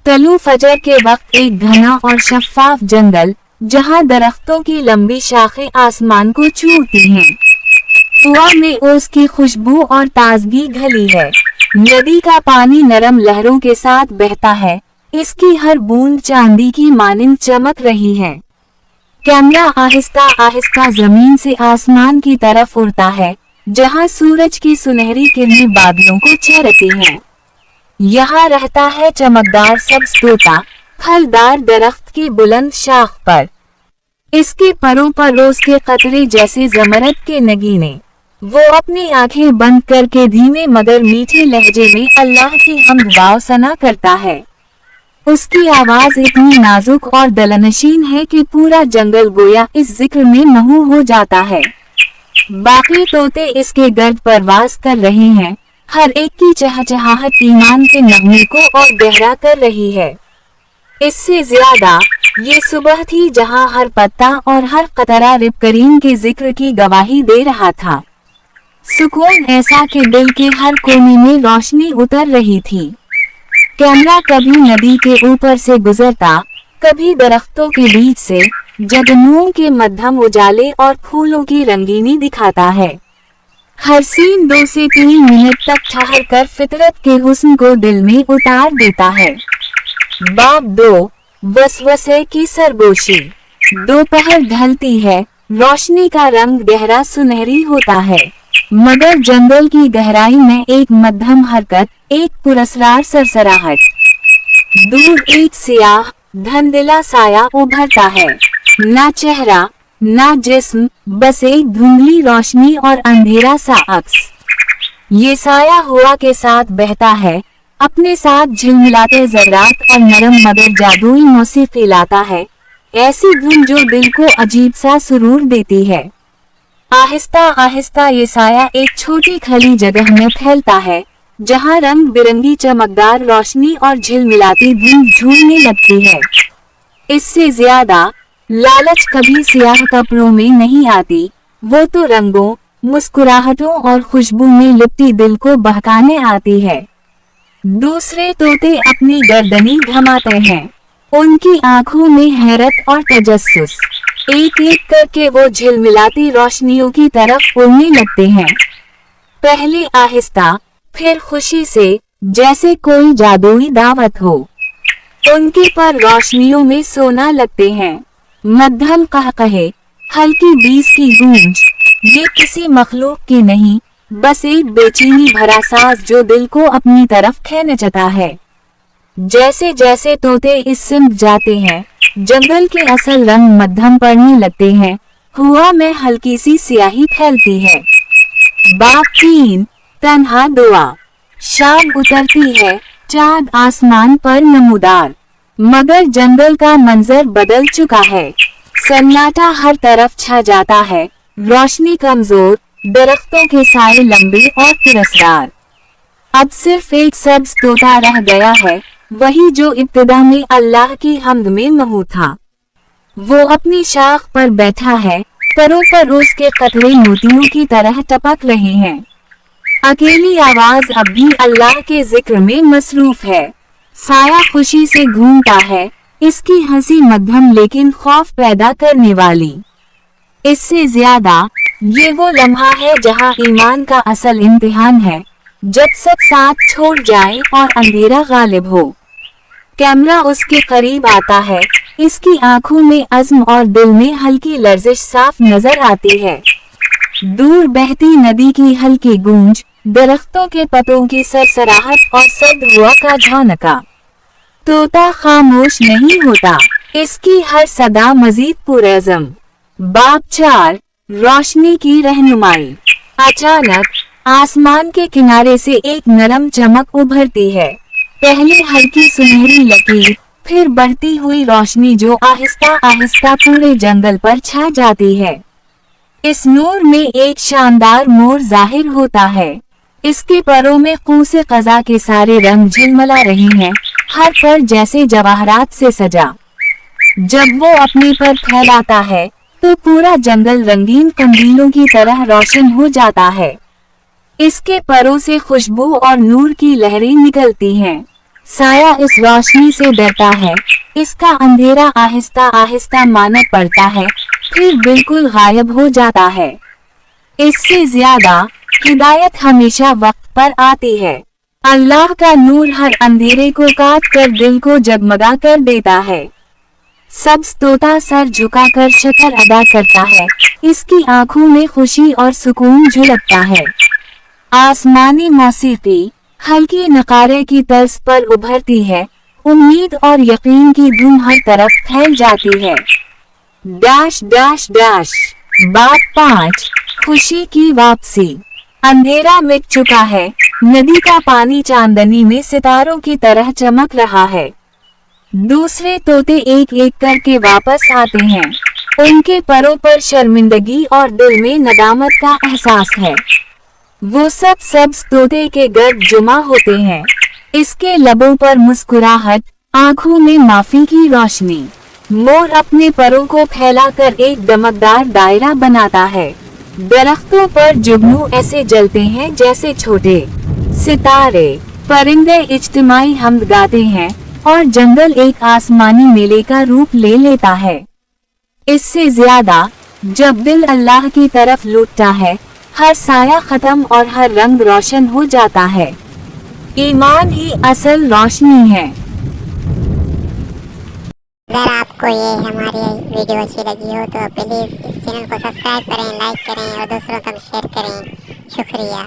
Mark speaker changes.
Speaker 1: तलू फजर के वक्त एक घना और शफाफ जंगल, जहां दरख्तों की लंबी शाखें आसमान को छूती हैं। हवा में ओस की खुशबू और ताजगी घली है। नदी का पानी नरम लहरों के साथ बहता है, इसकी हर बूंद चांदी की मानिंद चमक रही है। कैमरा आहिस्ता आहिस्ता जमीन से आसमान की तरफ उड़ता है, जहां सूरज की सुनहरी किरणें बादलों को छेड़ती हैं। यहाँ रहता है चमकदार सब्ज तोता, फलदार दरख्त की बुलंद शाख पर। इसके परों पर रोज के कतरे जैसे जमरद के नगीने। वो अपनी आंखें बंद करके धीमे मगर मीठे लहजे में अल्लाह की हम्द व सना करता है। उसकी आवाज इतनी नाजुक और दिलनशीन है कि पूरा जंगल गोया इस जिक्र में महू हो जाता है। बाकी तोते इसके गर्द परवाज कर रहे हैं, हर एक की चहचहाहट ईमान के नगमे को और गहरा कर रही है। इससे ज्यादा ये सुबह थी जहां हर पत्ता और हर कतरा रब करीम के जिक्र की गवाही दे रहा था। सुकून ऐसा कि दिल के हर कोने में रोशनी उतर रही थी। कैमरा कभी नदी के ऊपर से गुजरता, कभी दरख्तों के बीच से, जगनून के मध्यम उजाले और फूलों की रंगीनी दिखाता है। हर सीन 2 से 3 मिनट तक ठहर कर फितरत के हुस्न को दिल में उतार देता है। बाब 2, वसवसे की सरगोशी। दोपहर ढलती है, रोशनी का रंग गहरा सुनहरी होता है, मगर जंगल की गहराई में एक मध्यम हरकत, एक पुरस्कार सरसराहट। दूर एक सियाह धंधला साया उभरता है, ना चेहरा ना जिस्म, बस एक धुंधली रोशनी और अंधेरा सा अक्स। ये साया हवा के साथ बहता है, अपने साथ झिलमिलाते ज़रात और नरम मगर जादुई मौसीकी लाता है, ऐसी धुन जो दिल को अजीब सा सुरूर देती है। आहिस्ता आहिस्ता ये साया एक छोटी खली जगह में फैलता है, जहां रंग बिरंगी चमकदार रोशनी और झिलमिलाती धुन झूमने लगती है। इससे ज्यादा लालच कभी सियाह कपड़ों में नहीं आती, वो तो रंगों, मुस्कुराहटों और खुशबू में लिपटी दिल को बहकाने आती है। दूसरे तोते अपनी गर्दनी घमाते हैं, उनकी आंखों में हैरत और तजस्सुस। एक एक करके वो झिलमिलाती रोशनियों की तरफ उड़ने लगते हैं, पहले आहिस्ता, फिर खुशी से, जैसे कोई जादुई दावत हो। उनके पर रोशनियों में सोना लगते हैं, मध्यम कहकहे, हल्की बीस की गूंज। ये किसी मखलूक की नहीं, बस एक बेचैनी भरा साज जो दिल को अपनी तरफ खींचता है। जैसे जैसे तोते इस सिमत जाते हैं, जंगल के असल रंग मध्यम पड़ने लगते हैं, हवा में हल्की सी स्याही फैलती है। बाब 3, तन्हा दुआ। शाम उतरती है, चांद आसमान पर नमूदार, मगर जंगल का मंजर बदल चुका है। सन्नाटा हर तरफ छा जाता है, रोशनी कमजोर, दरख्तों के साए लंबे और पुरस्कार। अब सिर्फ एक सब्ज तोता रह गया है, वही जो इब्तिदा में अल्लाह की हम्द में महू था। वो अपनी शाख पर बैठा है, परों पर उसके कतरे मोतियों की तरह टपक रहे हैं। अकेली आवाज अब भी अल्लाह के जिक्र में मसरूफ है। साया खुशी से घूमता है, इसकी हंसी मध्यम लेकिन खौफ पैदा करने वाली। इससे ज्यादा ये वो लम्हा है जहां ईमान का असल इम्तिहान है, जब सब साथ छोड़ जाए और अंधेरा गालिब हो। कैमरा उसके करीब आता है, इसकी आंखों में अज़्म और दिल में हल्की लर्जिश साफ नजर आती है। दूर बहती नदी की हल्की गूंज, दरख्तों के पत्तों की सरसराहट और सर्द हवा का झोंका। तोता खामोश नहीं होता, इसकी हर सदा मजीद पुरज़म। बाब 4, रोशनी की रहनुमाई। अचानक आसमान के किनारे से एक नरम चमक उभरती है, पहले हल्की सुनहरी लकीर, फिर बढ़ती हुई रोशनी जो आहिस्ता आहिस्ता पूरे जंगल पर छा जाती है। इस नूर में एक शानदार मोर जाहिर होता है, इसके परों में कूसे कज़ा के सारे रंग झिलमिला रहे हैं, हर पर जैसे जवाहरात से सजा। जब वो अपने पर फैलाता है तो पूरा जंगल रंगीन कंदीलों की तरह रोशन हो जाता है। इसके परों से खुशबू और नूर की लहरें निकलती हैं, साया इस रोशनी से डरता है। इसका अंधेरा आहिस्ता आहिस्ता माना पड़ता है, फिर बिल्कुल गायब हो जाता है। इससे ज्यादा हिदायत हमेशा वक्त पर आती है। अल्लाह का नूर हर अंधेरे को काट कर दिल को जगमगा कर देता है। सब्ज तोता सर झुकाकर शुक्र अदा करता है। इसकी आंखों में खुशी और सुकून झलकता है। आसमानी मौसीकी हल्की नकारे की तर्ज पर उभरती है। उम्मीद और यकीन की धुन हर तरफ फैल जाती है। Dash dash dash. बात 5, खुशी की वापसी। अंधेरा मिट चुका है। नदी का पानी चांदनी में सितारों की तरह चमक रहा है। दूसरे तोते एक एक करके वापस आते हैं। उनके परों पर शर्मिंदगी और दिल में नदामत का एहसास है। वो सब सब्ज तोते के गर्द जुमा होते हैं। इसके लबों पर मुस्कुराहट, आंखों में माफी की रोशनी। मोर अपने परों को फैलाकर एक दमकदार दायरा बनाता है। दरख्तों पर जुगनू ऐसे जलते हैं जैसे छोटे सितारे। परिंदे इज्तिमाई हम्द गाते हैं और जंगल एक आसमानी मेले का रूप ले लेता है। इससे ज्यादा जब दिल अल्लाह की तरफ लौटता है, हर साया खत्म और हर रंग रोशन हो जाता है। ईमान ही असल रोशनी है।
Speaker 2: अगर आपको ये हमारी वीडियो अच्छी लगी हो तो प्लीज़ इस चैनल को सब्सक्राइब करें, लाइक करें और दूसरों तक शेयर करें। शुक्रिया।